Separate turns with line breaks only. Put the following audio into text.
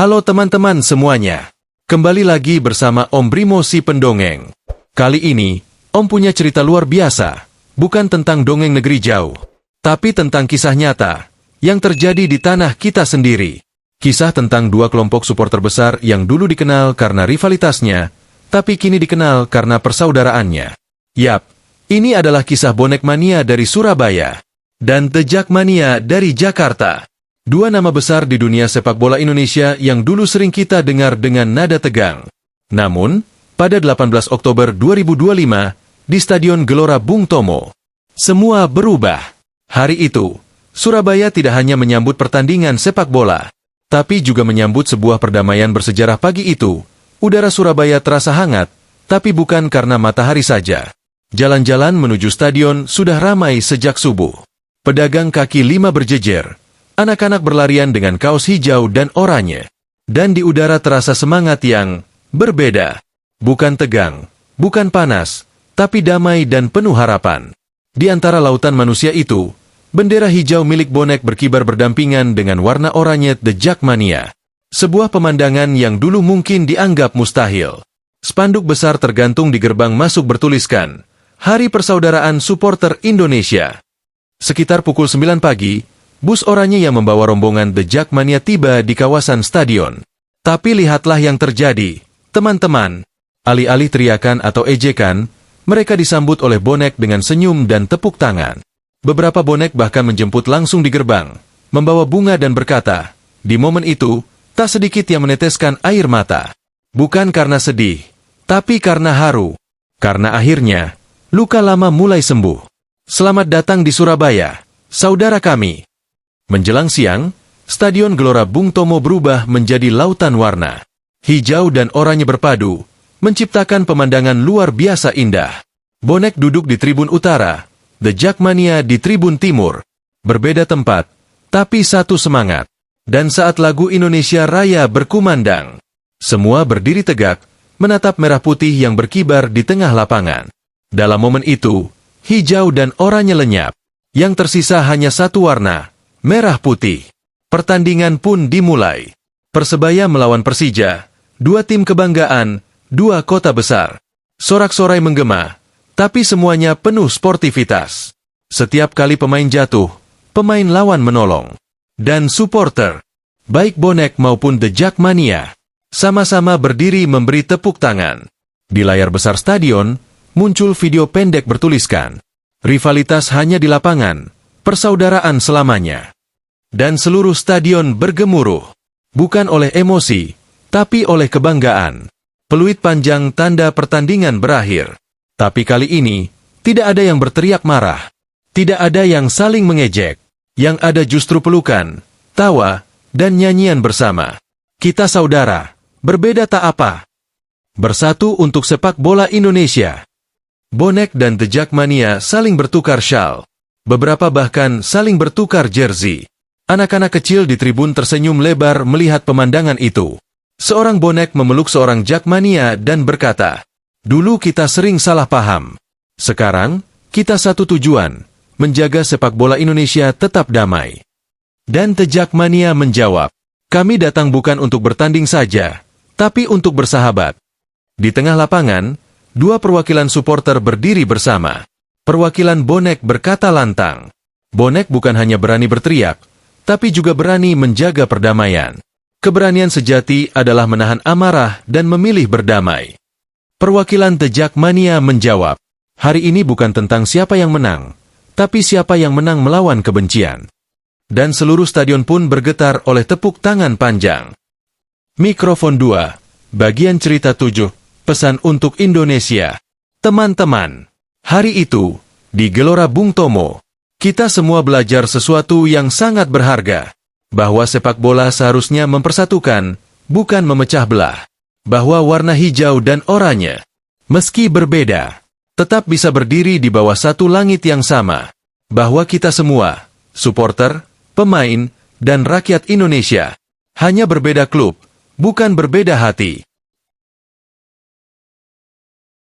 Halo teman-teman semuanya. Kembali lagi bersama Om Brimo si pendongeng. Kali ini, Om punya cerita luar biasa. Bukan tentang dongeng negeri jauh, tapi tentang kisah nyata yang terjadi di tanah kita sendiri. Kisah tentang dua kelompok supporter besar yang dulu dikenal karena rivalitasnya, tapi kini dikenal karena persaudaraannya. Yap, ini adalah kisah bonek mania dari Surabaya dan The Jackmania dari Jakarta. Dua nama besar di dunia sepak bola Indonesia yang dulu sering kita dengar dengan nada tegang. Namun, pada 18 Oktober 2025, di Stadion Gelora Bung Tomo, semua berubah. Hari itu, Surabaya tidak hanya menyambut pertandingan sepak bola, tapi juga menyambut sebuah perdamaian bersejarah. Pagi itu, udara Surabaya terasa hangat, tapi bukan karena matahari saja. Jalan-jalan menuju stadion sudah ramai sejak subuh. Pedagang kaki lima berjejer. Anak-anak berlarian dengan kaos hijau dan oranye. Dan di udara terasa semangat yang berbeda. Bukan tegang, bukan panas, tapi damai dan penuh harapan. Di antara lautan manusia itu, bendera hijau milik bonek berkibar berdampingan dengan warna oranye The Jackmania. Sebuah pemandangan yang dulu mungkin dianggap mustahil. Spanduk besar tergantung di gerbang masuk bertuliskan, Hari Persaudaraan Supporter Indonesia. Sekitar pukul 9 pagi, bus oranye yang membawa rombongan The Jackmania tiba di kawasan stadion. Tapi lihatlah yang terjadi, teman-teman. Alih-alih teriakan atau ejekan, mereka disambut oleh bonek dengan senyum dan tepuk tangan. Beberapa bonek bahkan menjemput langsung di gerbang, membawa bunga dan berkata, di momen itu, tak sedikit yang meneteskan air mata. Bukan karena sedih, tapi karena haru. Karena akhirnya, luka lama mulai sembuh. Selamat datang di Surabaya, saudara kami. Menjelang siang, Stadion Gelora Bung Tomo berubah menjadi lautan warna. Hijau dan oranye berpadu, menciptakan pemandangan luar biasa indah. Bonek duduk di tribun utara, The Jackmania di tribun timur. Berbeda tempat, tapi satu semangat. Dan saat lagu Indonesia Raya berkumandang, semua berdiri tegak, menatap merah putih yang berkibar di tengah lapangan. Dalam momen itu, hijau dan oranye lenyap. Yang tersisa hanya satu warna, merah putih. Pertandingan pun dimulai. Persebaya melawan Persija, dua tim kebanggaan, dua kota besar. Sorak-sorai menggema, tapi semuanya penuh sportivitas. Setiap kali pemain jatuh, pemain lawan menolong. Dan supporter, baik bonek maupun The Jackmania, sama-sama berdiri memberi tepuk tangan. Di layar besar stadion, muncul video pendek bertuliskan, rivalitas hanya di lapangan, persaudaraan selamanya. Dan seluruh stadion bergemuruh, bukan oleh emosi, tapi oleh kebanggaan. Peluit panjang tanda pertandingan berakhir. Tapi kali ini, tidak ada yang berteriak marah. Tidak ada yang saling mengejek. Yang ada justru pelukan, tawa, dan nyanyian bersama. Kita saudara, berbeda tak apa. Bersatu untuk sepak bola Indonesia. Bonek dan The Jackmania saling bertukar syal. Beberapa bahkan saling bertukar jersey. Anak-anak kecil di tribun tersenyum lebar melihat pemandangan itu. Seorang bonek memeluk seorang Jackmania dan berkata, dulu kita sering salah paham. Sekarang, kita satu tujuan, menjaga sepak bola Indonesia tetap damai. Dan The Jackmania menjawab, kami datang bukan untuk bertanding saja, tapi untuk bersahabat. Di tengah lapangan, dua perwakilan supporter berdiri bersama. Perwakilan bonek berkata lantang, bonek bukan hanya berani berteriak, tapi juga berani menjaga perdamaian. Keberanian sejati adalah menahan amarah dan memilih berdamai. Perwakilan The Jackmania menjawab, hari ini bukan tentang siapa yang menang, tapi siapa yang menang melawan kebencian. Dan seluruh stadion pun bergetar oleh tepuk tangan panjang. Mikrofon 2, bagian cerita 7, pesan untuk Indonesia. Teman-teman, hari itu, di Gelora Bung Tomo, kita semua belajar sesuatu yang sangat berharga. Bahwa sepak bola seharusnya mempersatukan, bukan memecah belah. Bahwa warna hijau dan oranye, meski berbeda, tetap bisa berdiri di bawah satu langit yang sama. Bahwa kita semua, supporter, pemain, dan rakyat Indonesia, hanya berbeda klub, bukan berbeda hati.